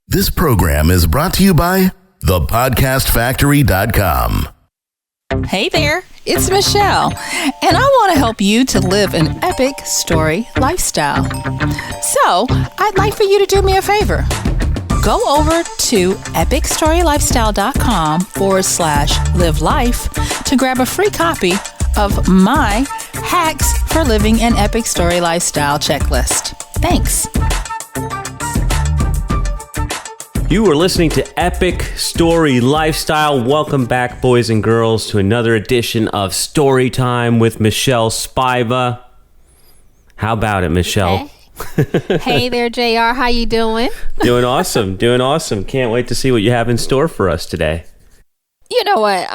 This program is brought to you by thepodcastfactory.com. Hey there, it's Michelle, and I want to help you to live an epic story lifestyle. So, I'd like for you to do me a favor. Go over to epicstorylifestyle.com/live life to grab a free copy of my Hacks for Living an Epic Story Lifestyle checklist. Thanks. You are listening to Epic Story Lifestyle. Welcome back, boys and girls, to another edition of Story Time with Michelle Spiva. How about it, Michelle? Hey there, JR. How you doing? Doing awesome. Can't wait to see what you have in store for us today. You know what?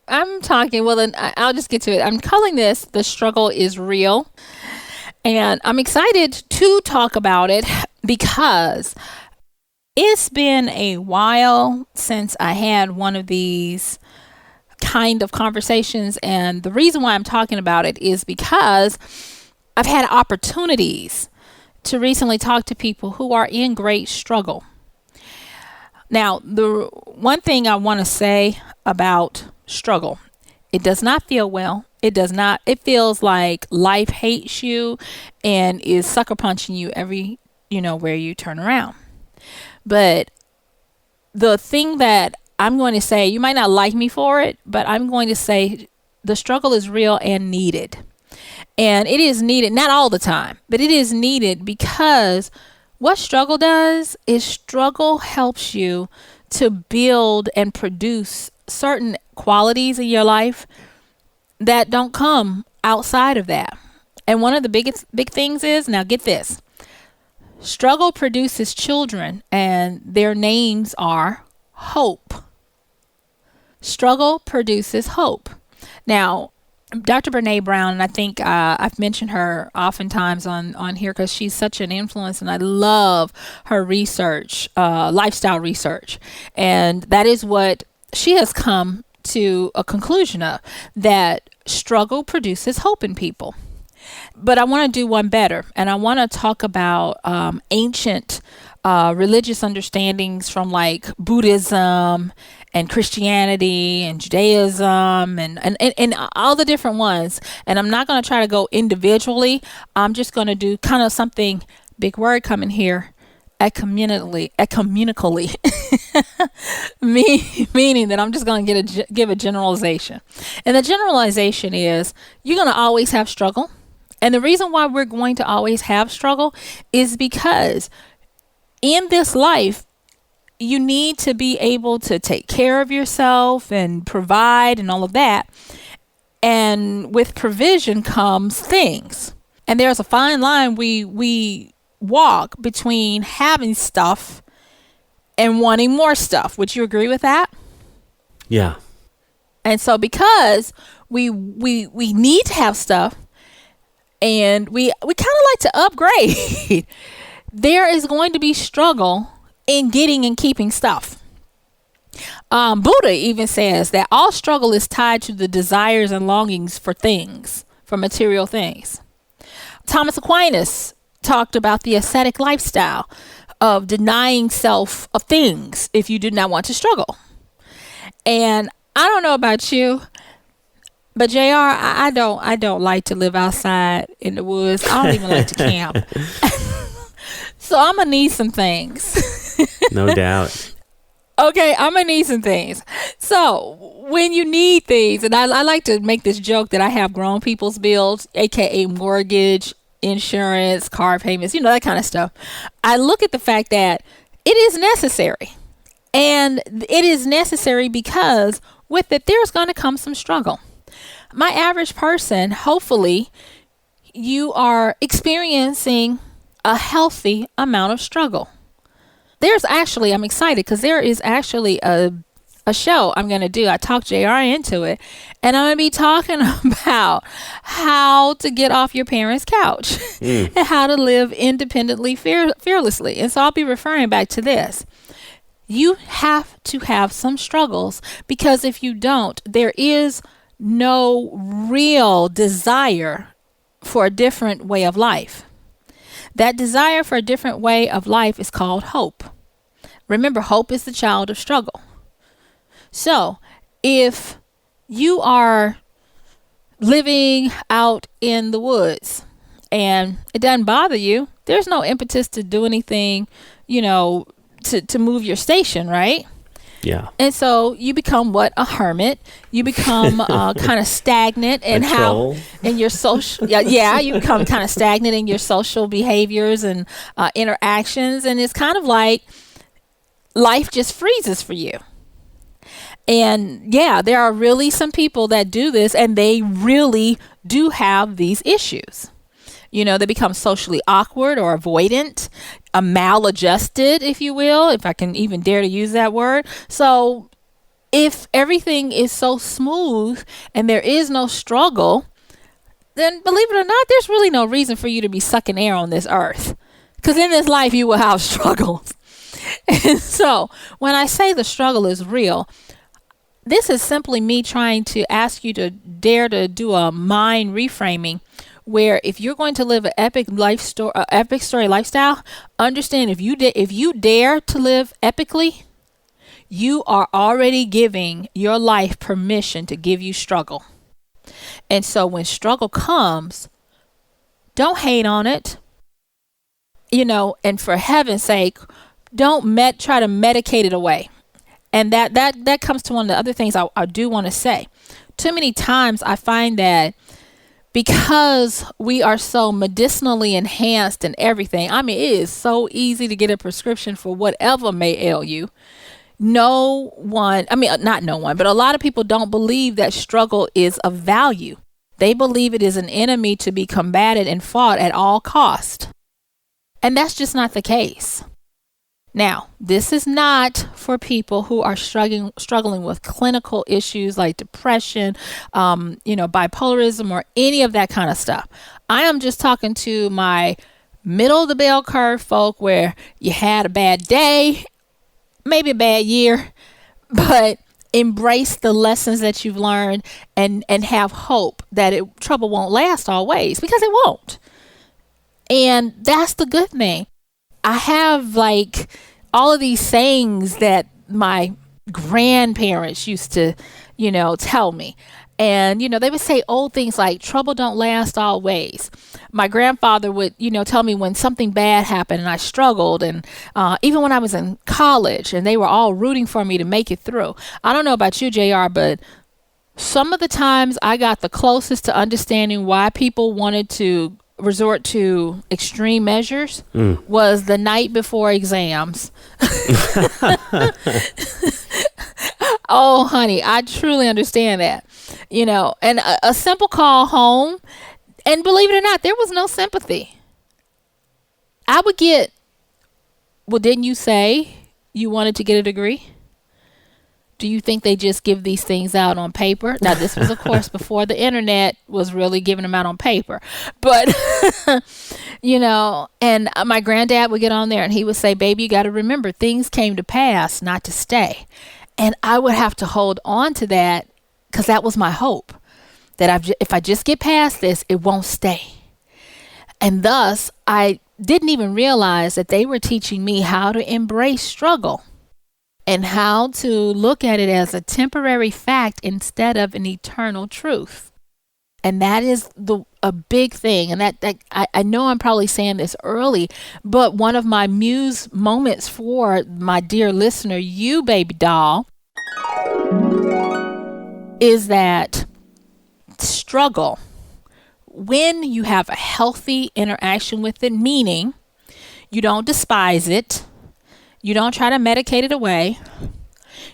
I'm talking, well, then I'll just get to it. I'm calling this The Struggle is Real. And I'm excited to talk about it because it's been a while since I had one of these kind of conversations. And the reason why I'm talking about it is because I've had opportunities to recently talk to people who are in great struggle. Now, the one thing I want to say about struggle, it does not feel well. It feels like life hates you and is sucker punching you every, where you turn around. But the thing that I'm going to say, you might not like me for it, but I'm going to say the struggle is real and needed. And it is needed, not all the time, but it is needed because what struggle does is struggle helps you to build and produce certain qualities in your life that don't come outside of that. And one of the big things is, now get this, struggle produces children, and their names are hope. Struggle produces hope. Now, Dr. Brene Brown, and I think I've mentioned her oftentimes on here because she's such an influence, and I love her research, lifestyle research. And that is what she has come to a conclusion of, that struggle produces hope in people. But I want to do one better, and I want to talk about ancient religious understandings from like Buddhism and Christianity and Judaism and all the different ones. And I'm not going to try to go individually. I'm just going to do kind of something, big word coming here, ecumenically, meaning that I'm just going to give a generalization. And the generalization is you're going to always have struggle. And the reason why we're going to always have struggle is because in this life, you need to be able to take care of yourself and provide and all of that. And with provision comes things. And there's a fine line we walk between having stuff and wanting more stuff. Would you agree with that? Yeah. And so because we need to have stuff, and we kind of like to upgrade, there is going to be struggle in getting and keeping stuff. Buddha even says that all struggle is tied to the desires and longings for things, for material things. Thomas Aquinas talked about the ascetic lifestyle of denying self of things if you do not want to struggle. And I don't know about you, but JR, I don't like to live outside in the woods. I don't even like to camp. So I'm going to need some things. No doubt. Okay, I'm going to need some things. So when you need things, and I like to make this joke that I have grown people's bills, aka mortgage, insurance, car payments, that kind of stuff. I look at the fact that it is necessary. And it is necessary because with it, there's going to come some struggle. My average person, hopefully, you are experiencing a healthy amount of struggle. I'm excited because there is actually a show I'm going to do. I talked JR into it, and I'm going to be talking about how to get off your parents' couch and how to live independently, fearlessly. And so I'll be referring back to this. You have to have some struggles, because if you don't, there is no real desire for a different way of life. That desire for a different way of life is called hope. Remember, hope is the child of struggle. So, if you are living out in the woods and it doesn't bother you, there's no impetus to do anything, to move your station, right? Yeah. And so you become what? A hermit. You become kind of stagnant in in your social. Yeah, you become kind of stagnant in your social behaviors and interactions, and it's kind of like life just freezes for you. And yeah, there are really some people that do this, and they really do have these issues. They become socially awkward or avoidant, maladjusted, if you will, if I can even dare to use that word. So if everything is so smooth and there is no struggle, then believe it or not, there's really no reason for you to be sucking air on this earth. Because in this life, you will have struggles. And so when I say the struggle is real, this is simply me trying to ask you to dare to do a mind reframing, where if you're going to live an epic story lifestyle, understand if you dare to live epically, you are already giving your life permission to give you struggle. And so when struggle comes, don't hate on it, and for heaven's sake, don't try to medicate it away. And that comes to one of the other things I do want to say. Too many times I find that because we are so medicinally enhanced in everything, it is so easy to get a prescription for whatever may ail you. Not no one, but a lot of people don't believe that struggle is of value. They believe it is an enemy to be combated and fought at all cost. And that's just not the case. Now, this is not for people who are struggling with clinical issues like depression, bipolarism, or any of that kind of stuff. I am just talking to my middle of the bell curve folk where you had a bad day, maybe a bad year, but embrace the lessons that you've learned and have hope that trouble won't last always, because it won't. And that's the good thing. I have all of these sayings that my grandparents used to, tell me. And, they would say old things like trouble don't last always. My grandfather would, tell me when something bad happened and I struggled. And even when I was in college and they were all rooting for me to make it through. I don't know about you, JR, but some of the times I got the closest to understanding why people wanted to resort to extreme measures was the night before exams. Oh, honey, I truly understand that. And a simple call home, and believe it or not, there was no sympathy. I would get, well, didn't you say you wanted to get a degree? Do you think they just give these things out on paper? Now, this was, of course, before the internet was really giving them out on paper. But, and my granddad would get on there and he would say, baby, you got to remember, things came to pass, not to stay. And I would have to hold on to that because that was my hope, that if I just get past this, it won't stay. And thus, I didn't even realize that they were teaching me how to embrace struggle and how to look at it as a temporary fact instead of an eternal truth. And that is a big thing. And that I know I'm probably saying this early, but one of my muse moments for my dear listener, you baby doll, is that struggle, when you have a healthy interaction with it, meaning you don't despise it, you don't try to medicate it away,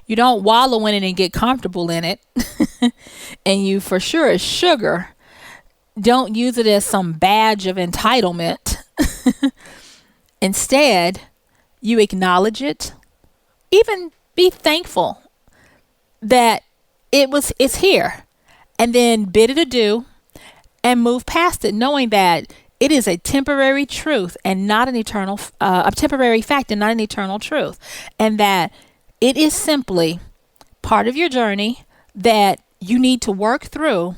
you don't wallow in it and get comfortable in it, and you for sure as sugar don't use it as some badge of entitlement. Instead, you acknowledge it, even be thankful that it's here, and then bid it adieu and move past it, knowing that it is a temporary truth and not an eternal, a temporary fact and not an eternal truth. And that it is simply part of your journey that you need to work through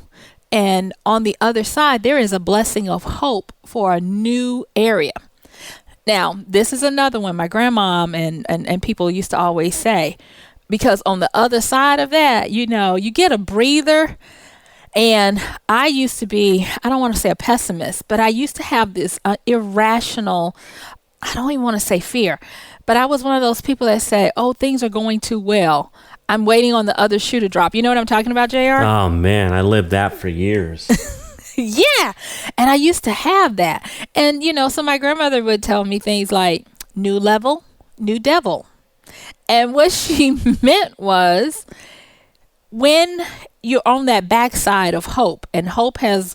And on the other side, there is a blessing of hope for a new area. Now, this is another one my grandmom and people used to always say, because on the other side of that, you get a breather. And I used to be, I don't want to say a pessimist, but I used to have this irrational, I don't even want to say fear, but I was one of those people that say, oh, things are going too well. I'm waiting on the other shoe to drop. You know what I'm talking about, JR? Oh, man, I lived that for years. Yeah. And I used to have that. And, so my grandmother would tell me things like, new level, new devil. And what she meant was, when you're on that backside of hope and hope has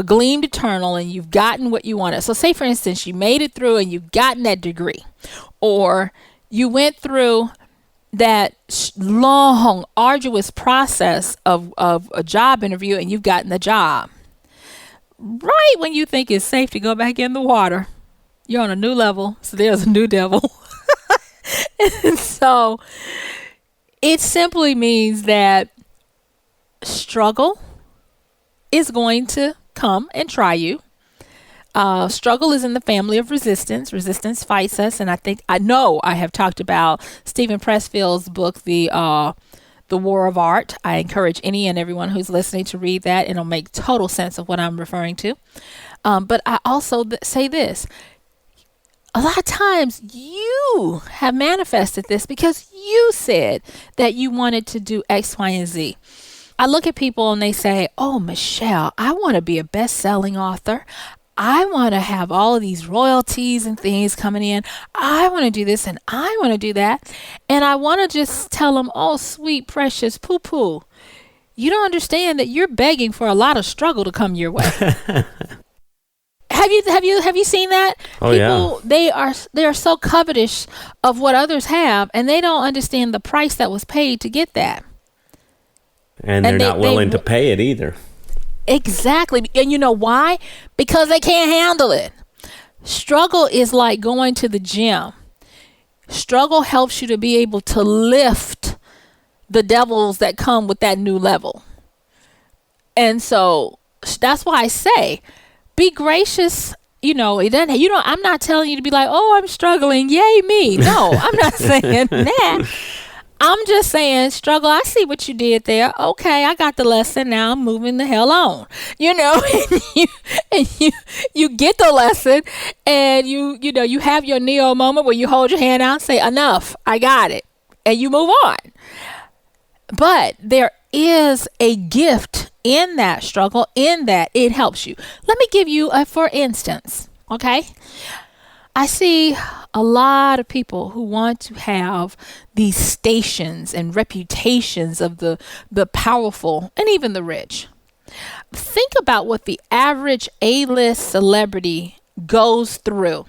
gleamed eternal and you've gotten what you wanted. So say, for instance, you made it through and you've gotten that degree, or you went through that long, arduous process of a job interview and you've gotten the job. Right when you think it's safe to go back in the water, you're on a new level. So there's a new devil. And so it simply means that struggle is going to come and try you. Struggle is in the family of resistance. Resistance fights us. And I know I have talked about Stephen Pressfield's book, The War of Art. I encourage any and everyone who's listening to read that. It'll make total sense of what I'm referring to. But I also say this. A lot of times you have manifested this because you said that you wanted to do X, Y, and Z. I look at people and they say, oh, Michelle, I want to be a best-selling author. I want to have all of these royalties and things coming in. I want to do this and I want to do that. And I want to just tell them, oh, sweet, precious poo-poo. You don't understand that you're begging for a lot of struggle to come your way. Have you seen that? Oh, people, yeah. they are so covetous of what others have, and they don't understand the price that was paid to get that. And they're not willing to pay it either. Exactly. And you know why? Because they can't handle it. Struggle is like going to the gym. Struggle helps you to be able to lift the devils that come with that new level. And so that's why I say, be gracious. I'm not telling you to be like, oh, I'm struggling. Yay, me. No, I'm not saying that. I'm just saying, struggle, I see what you did there. Okay, I got the lesson. Now I'm moving the hell on. And you get the lesson, and you have your Neo moment where you hold your hand out and say, enough, I got it. And you move on. But there is a gift in that struggle, in that it helps you. Let me give you a for instance, okay? I see a lot of people who want to have these stations and reputations of the powerful and even the rich. Think about what the average A-list celebrity goes through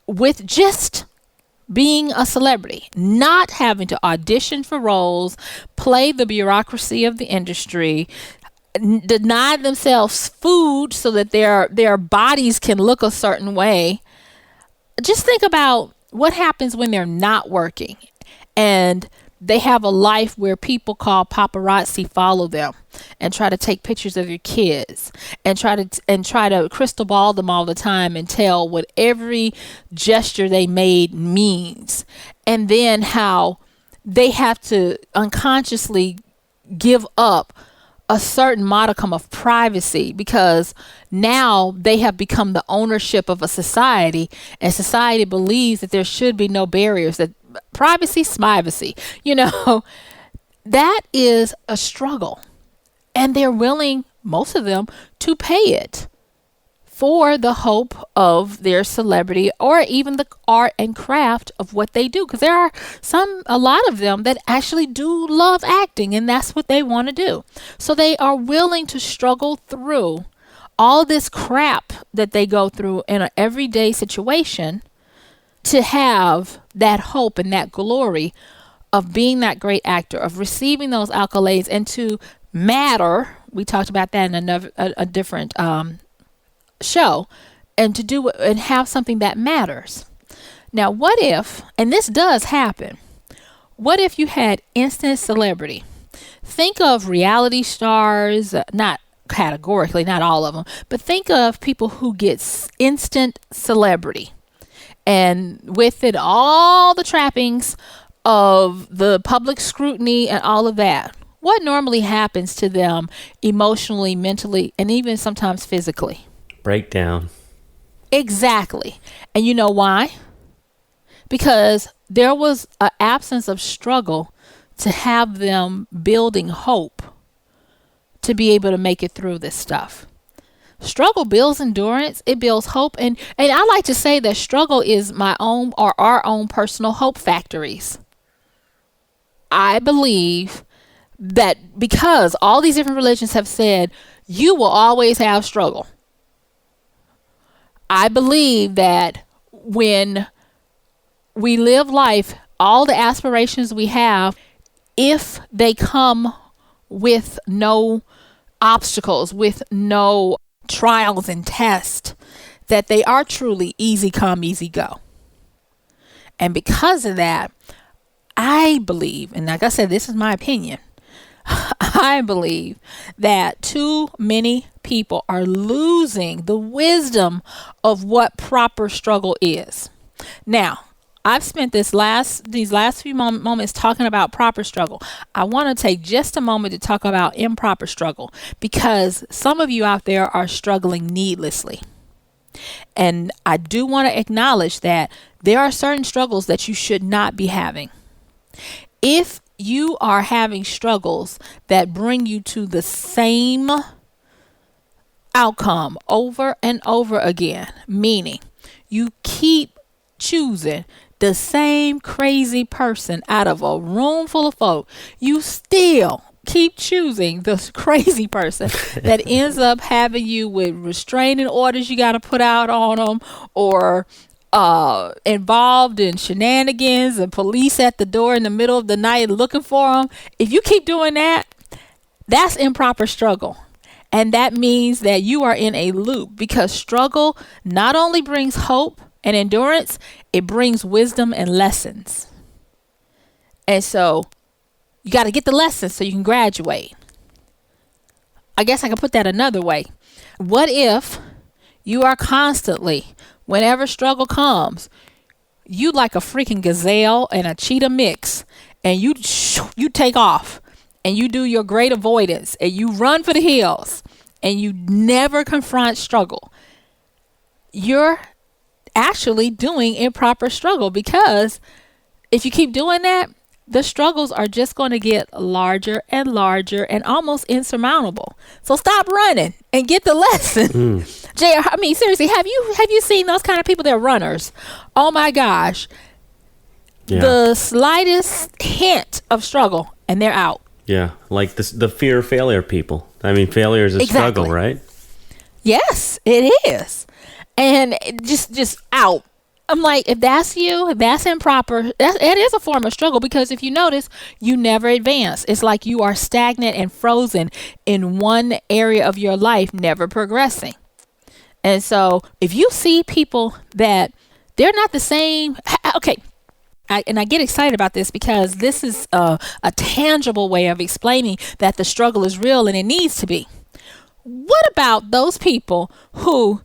with just being a celebrity, not having to audition for roles, play the bureaucracy of the industry, deny themselves food so that their bodies can look a certain way. Just think about what happens when they're not working and they have a life where people call paparazzi follow them and try to take pictures of your kids and try to crystal ball them all the time and tell what every gesture they made means. And then how they have to unconsciously give up a certain modicum of privacy because now they have become the ownership of a society, and society believes that there should be no barriers, that privacy, smivacy, that is a struggle. And they're willing, most of them, to pay it for the hope of their celebrity or even the art and craft of what they do. Because there are a lot of them that actually do love acting, and that's what they want to do. So they are willing to struggle through all this crap that they go through in an everyday situation to have that hope and that glory of being that great actor, of receiving those accolades, and to matter. We talked about that in a different show, and to do and have something that matters. Now, what if, and this does happen, what if you had instant celebrity? Think of reality stars, not categorically, not all of them, but think of people who get instant celebrity, and with it all the trappings of the public scrutiny and all of that. What normally happens to them emotionally, mentally, and even sometimes physically? Breakdown. Exactly. And you know why? Because there was an absence of struggle to have them building hope to be able to make it through this stuff. Struggle builds endurance, it builds hope, and I like to say that struggle is my own or our own personal hope factories. I believe that because all these different religions have said you will always have struggle, I believe that when we live life, all the aspirations we have, if they come with no obstacles, with no trials and tests, that they are truly easy come, easy go. And because of that, I believe, and like I said, this is my opinion, I believe that too many people are losing the wisdom of what proper struggle is. Now, I've spent these last few moments talking about proper struggle. I want to take just a moment to talk about improper struggle, because some of you out there are struggling needlessly. And I do want to acknowledge that there are certain struggles that you should not be having. If you are having struggles that bring you to the same outcome over and over again, meaning you keep choosing the same crazy person out of a room full of folk, you still keep choosing the crazy person that ends up having you with restraining orders you got to put out on them, or involved in shenanigans and police at the door in the middle of the night looking for them. If you keep doing that, that's improper struggle. And that means that you are in a loop, because struggle not only brings hope and endurance, it brings wisdom and lessons. And so you got to get the lessons so you can graduate. I guess I can put that another way. What if you are constantly, whenever struggle comes, you like a freaking gazelle and a cheetah mix, and you take off and you do your great avoidance and you run for the hills and you never confront struggle? You're actually doing improper struggle, because if you keep doing that, the struggles are just going to get larger and larger and almost insurmountable. So stop running and get the lesson. JR, I mean, seriously, have you seen those kind of people? They're runners. Oh my gosh. Yeah. The slightest hint of struggle and they're out. Yeah, like the fear of failure people. I mean, failure is a struggle, right? Yes, it is. And just out. I'm like, if that's you, if that's improper, it is a form of struggle, because if you notice, you never advance. It's like you are stagnant and frozen in one area of your life, never progressing. And so if you see people that they're not the same, okay, I get excited about this because this is a tangible way of explaining that the struggle is real and it needs to be. What about those people who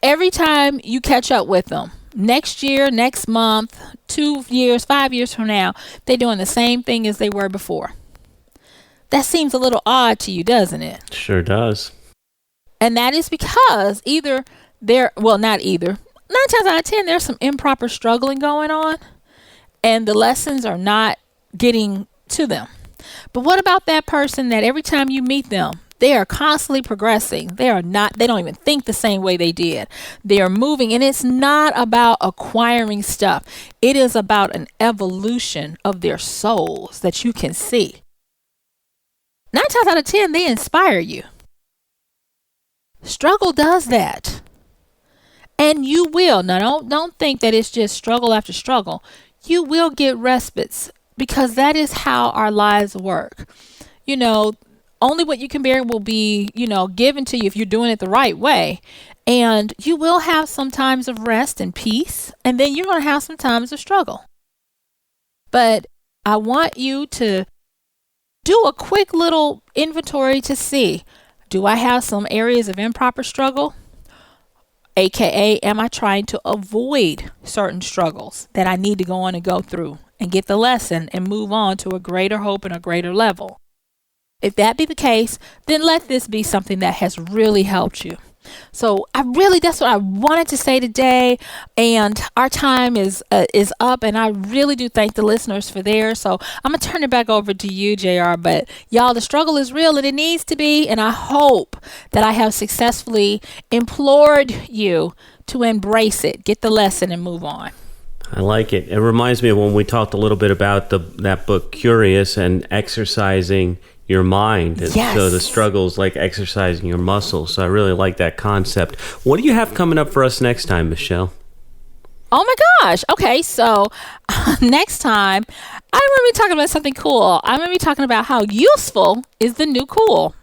every time you catch up with them, next year, next month, 2 years, 5 years from now, they're doing the same thing as they were before? That seems a little odd to you, doesn't it? Sure does. And that is because not either. 9 times out of 10, there's some improper struggling going on, and the lessons are not getting to them. But what about that person that every time you meet them, they are constantly progressing. They don't even think the same way they did. They are moving, and it's not about acquiring stuff. It is about an evolution of their souls that you can see. 9 times out of 10, they inspire you. Struggle does that. And you will. Now, don't think that it's just struggle after struggle. You will get respites, because that is how our lives work. Only what you can bear will be, given to you if you're doing it the right way. And you will have some times of rest and peace, and then you're going to have some times of struggle. But I want you to do a quick little inventory to see Do I have some areas of improper struggle? AKA, am I trying to avoid certain struggles that I need to go on and go through and get the lesson and move on to a greater hope and a greater level? If that be the case, then let this be something that has really helped you. So that's what I wanted to say today. And our time is up, and I really do thank the listeners for theirs. So I'm going to turn it back over to you, JR. But y'all, the struggle is real and it needs to be. And I hope that I have successfully implored you to embrace it, get the lesson, and move on. I like it. It reminds me of when we talked a little bit about that book, Curious, and exercising your mind. And yes. So the struggle's like exercising your muscles. So I really like that concept. What do you have coming up for us next time, Michelle? Oh my gosh. Okay, so next time I'm going to be talking about something cool. I'm going to be talking about how useful is the new cool.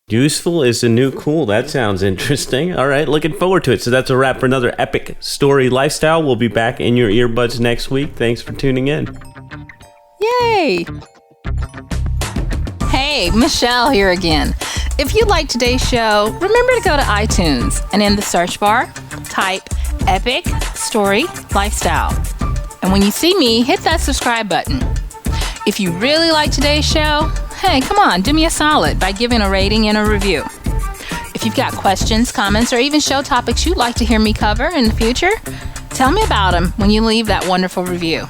Useful is the new cool. That sounds interesting. All right, looking forward to it. So that's a wrap for another Epic Story Lifestyle. We'll be back in your earbuds next week. Thanks for tuning in. Yay! Hey, Michelle here again. If you like today's show, remember to go to iTunes and in the search bar, type Epic Story Lifestyle. And when you see me, hit that subscribe button. If you really like today's show, hey, come on, do me a solid by giving a rating and a review. If you've got questions, comments, or even show topics you'd like to hear me cover in the future, tell me about them when you leave that wonderful review.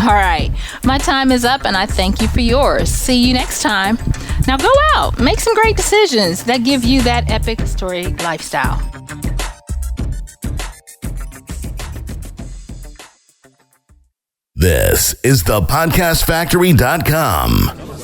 All right, my time is up and I thank you for yours. See you next time. Now go out, make some great decisions that give you that epic story lifestyle. This is thepodcastfactory.com.